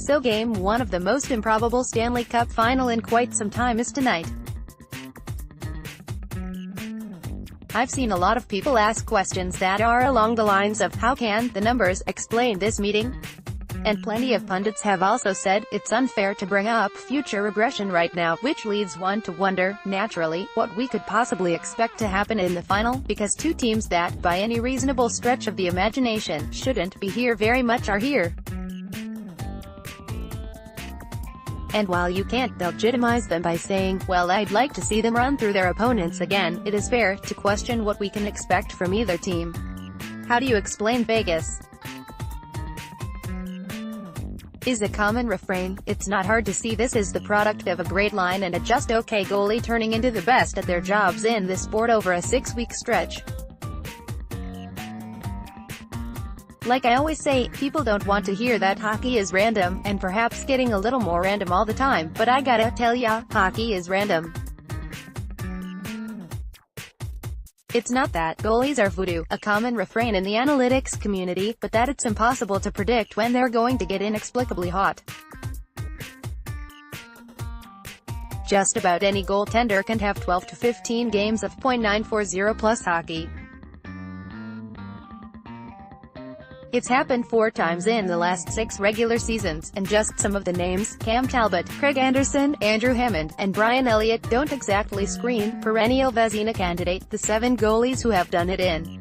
So Game 1 of the most improbable Stanley Cup Final in quite some time is tonight. I've seen a lot of people ask questions that are along the lines of, how can the numbers explain this meeting? And plenty of pundits have also said, it's unfair to bring up future regression right now, which leads one to wonder, naturally, what we could possibly expect to happen in the final, because two teams that, by any reasonable stretch of the imagination, shouldn't be here very much are here. And while you can't legitimize them by saying, well, I'd like to see them run through their opponents again, it is fair to question what we can expect from either team. How do you explain Vegas? Is a common refrain. It's not hard to see this is the product of a great line and a just okay goalie turning into the best at their jobs in this sport over a 6-week stretch. Like I always say, people don't want to hear that hockey is random, and perhaps getting a little more random all the time, but I gotta tell ya, hockey is random. It's not that goalies are voodoo, a common refrain in the analytics community, but that it's impossible to predict when they're going to get inexplicably hot. Just about any goaltender can have 12 to 15 games of .940 plus hockey. It's happened 4 times in the last 6 regular seasons, and just some of the names, Cam Talbot, Craig Anderson, Andrew Hammond, and Brian Elliott, don't exactly scream perennial Vezina candidate, the 7 goalies who have done it in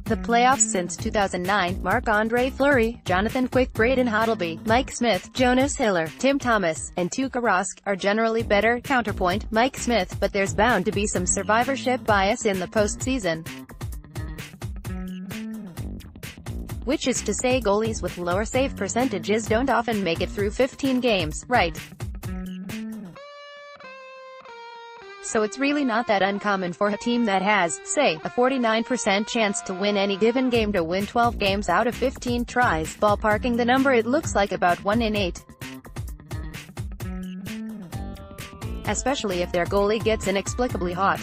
the playoffs since 2009, Marc-Andre Fleury, Jonathan Quick, Braden Hodleby, Mike Smith, Jonas Hiller, Tim Thomas, and Tuukka Rask, are generally better. Counterpoint, Mike Smith, but there's bound to be some survivorship bias in the postseason. Which is to say goalies with lower save percentages don't often make it through 15 games, right? So it's really not that uncommon for a team that has, say, a 49% chance to win any given game to win 12 games out of 15 tries, ballparking the number it looks like about 1 in 8. Especially if their goalie gets inexplicably hot.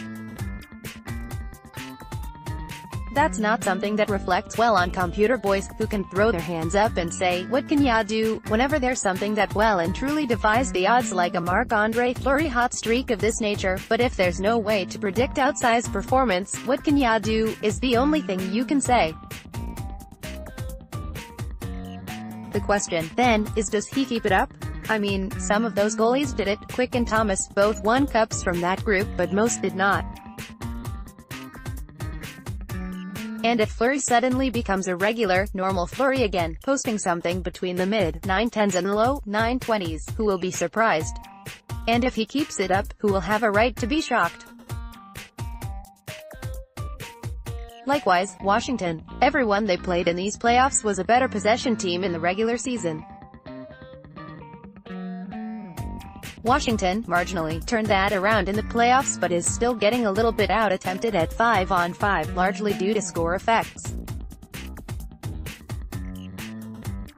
That's not something that reflects well on computer boys, who can throw their hands up and say, what can ya do, whenever there's something that well and truly defies the odds like a Marc-Andre Fleury hot streak of this nature. But if there's no way to predict outsized performance, what can ya do, is the only thing you can say. The question, then, is does he keep it up? I mean, some of those goalies did it. Quick and Thomas both won cups from that group, but most did not. And if Fleury suddenly becomes a regular, normal Fleury again, posting something between the mid-910s and the low-920s, who will be surprised? And if he keeps it up, who will have a right to be shocked? Likewise, Washington. Everyone they played in these playoffs was a better possession team in the regular season. Washington, marginally, turned that around in the playoffs but is still getting a little bit out-attempted at 5-on-5, largely due to score effects.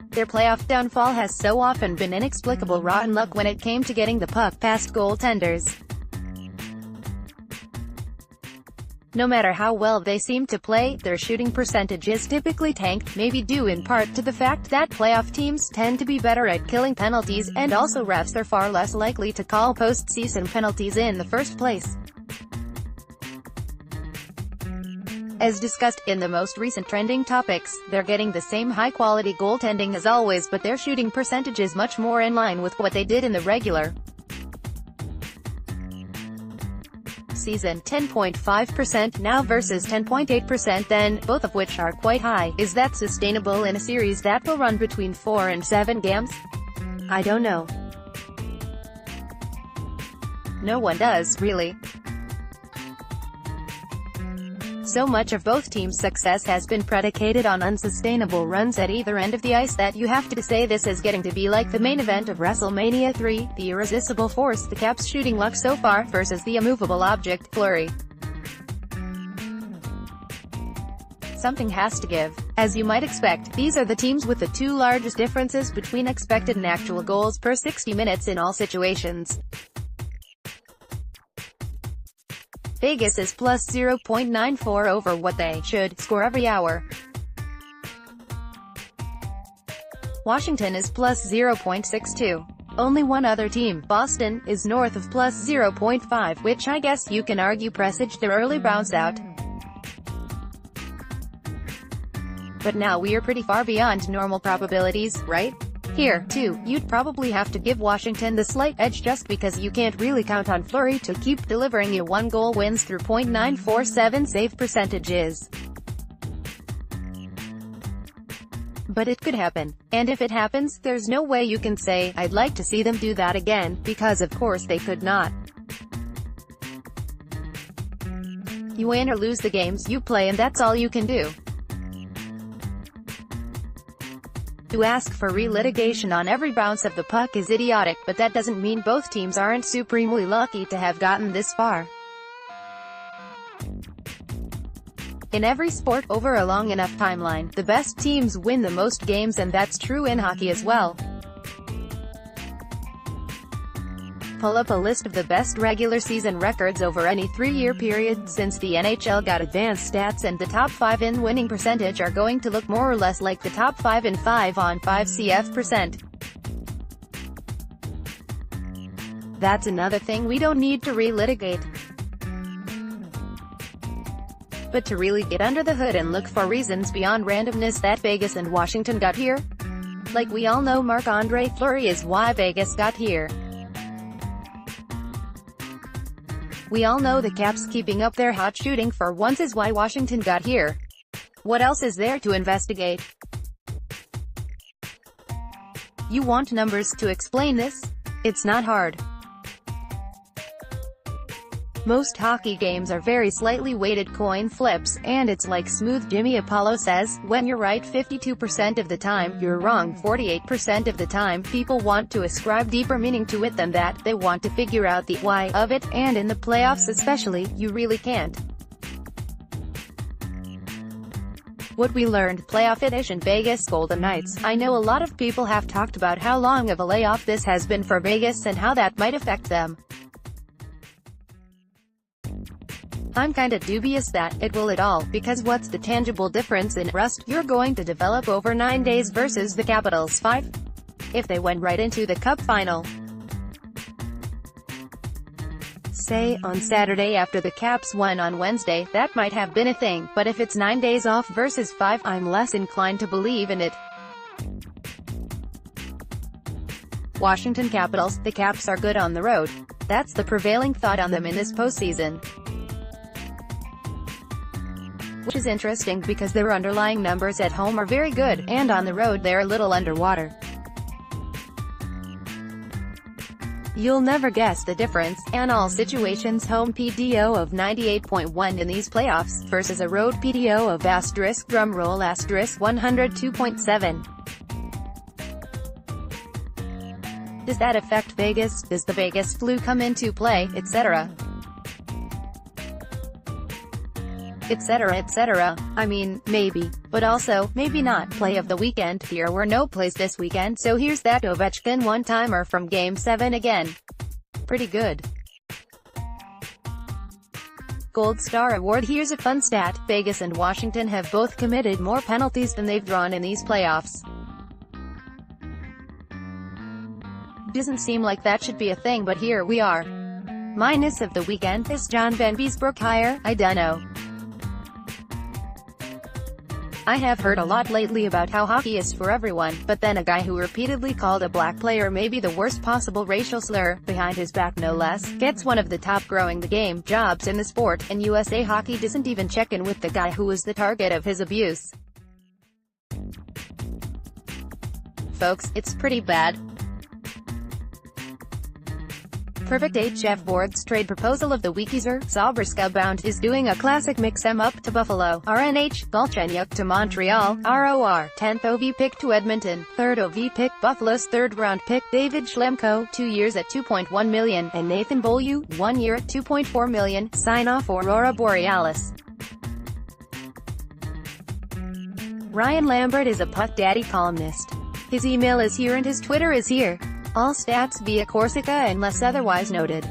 Their playoff downfall has so often been inexplicable rotten luck when it came to getting the puck past goaltenders. No matter how well they seem to play, their shooting percentages typically tank, maybe due in part to the fact that playoff teams tend to be better at killing penalties, and also refs are far less likely to call postseason penalties in the first place. As discussed in the most recent trending topics, they're getting the same high-quality goaltending as always, but their shooting percentage is much more in line with what they did in the regular season, 10.5% now versus 10.8% then, both of which are quite high. Is that sustainable in a series that will run between 4 and 7 games? I don't know. No one does, really. So much of both teams' success has been predicated on unsustainable runs at either end of the ice that you have to say this is getting to be like the main event of WrestleMania 3, the irresistible force, the Caps' shooting luck so far, versus the immovable object, Fleury. Something has to give. As you might expect, these are the teams with the 2 largest differences between expected and actual goals per 60 minutes in all situations. Vegas is plus 0.94 over what they should score every hour. Washington is plus 0.62. Only one other team, Boston, is north of plus 0.5, which I guess you can argue presaged their early bounce out. But now we are pretty far beyond normal probabilities, right? Here, too, you'd probably have to give Washington the slight edge just because you can't really count on Fleury to keep delivering you one-goal wins through .947 save percentages. But it could happen. And if it happens, there's no way you can say, I'd like to see them do that again, because of course they could not. You win or lose the games you play and that's all you can do. To ask for relitigation on every bounce of the puck is idiotic, but that doesn't mean both teams aren't supremely lucky to have gotten this far. In every sport, over a long enough timeline, the best teams win the most games, and that's true in hockey as well. Pull up a list of the best regular season records over any 3-year period since the NHL got advanced stats, and the top 5 in winning percentage are going to look more or less like the top 5 in 5-on-5 CF%. That's another thing we don't need to relitigate. But to really get under the hood and look for reasons beyond randomness that Vegas and Washington got here? Like we all know Marc-Andre Fleury is why Vegas got here. We all know the Caps keeping up their hot shooting for once is why Washington got here. What else is there to investigate? You want numbers to explain this? It's not hard. Most hockey games are very slightly weighted coin flips, and it's like Smooth Jimmy Apollo says, when you're right 52% of the time, you're wrong 48% of the time. People want to ascribe deeper meaning to it than that. They want to figure out the why of it, and in the playoffs especially, you really can't. What we learned playoff edition Vegas Golden Knights. I know a lot of people have talked about how long of a layoff this has been for Vegas and how that might affect them. I'm kinda dubious that it will at all, because what's the tangible difference in rust you're going to develop over 9 days versus the Capitals' 5? If they went right into the Cup Final, say, on Saturday after the Caps won on Wednesday, that might have been a thing, but if it's 9 days off versus 5, I'm less inclined to believe in it. Washington Capitals, the Caps are good on the road. That's the prevailing thought on them in this postseason. Which is interesting because their underlying numbers at home are very good, and on the road they're a little underwater. You'll never guess the difference. In all situations, home PDO of 98.1 in these playoffs, versus a road PDO of drumroll 102.7. Does that affect Vegas? Does the Vegas flu come into play, etc.? Etc. etc. I mean, maybe. But also, maybe not. Play of the weekend. Here were no plays this weekend, so here's that Ovechkin one-timer from Game 7 again. Pretty good. Gold Star Award. Here's a fun stat. Vegas and Washington have both committed more penalties than they've drawn in these playoffs. Doesn't seem like that should be a thing, but here we are. Minus of the weekend. Is John Van Beesbrook higher? I dunno. I have heard a lot lately about how hockey is for everyone, but then a guy who repeatedly called a black player maybe the worst possible racial slur, behind his back no less, gets one of the top growing the game jobs in the sport, and USA Hockey doesn't even check in with the guy who was the target of his abuse. Folks, it's pretty bad. Perfect HF Board's trade proposal of the week. Zabrska bound is doing a classic mix-em up to Buffalo, RNH, Galchenyuk to Montreal, ROR, 10th OV pick to Edmonton, 3rd OV pick, Buffalo's 3rd round pick, David Schlemko, 2 years at $2.1 million, and Nathan Beaulieu, 1 year at $2.4 million, sign off Aurora Borealis. Ryan Lambert is a Puck Daddy columnist. His email is here and his Twitter is here. All stats via Corsica unless otherwise noted.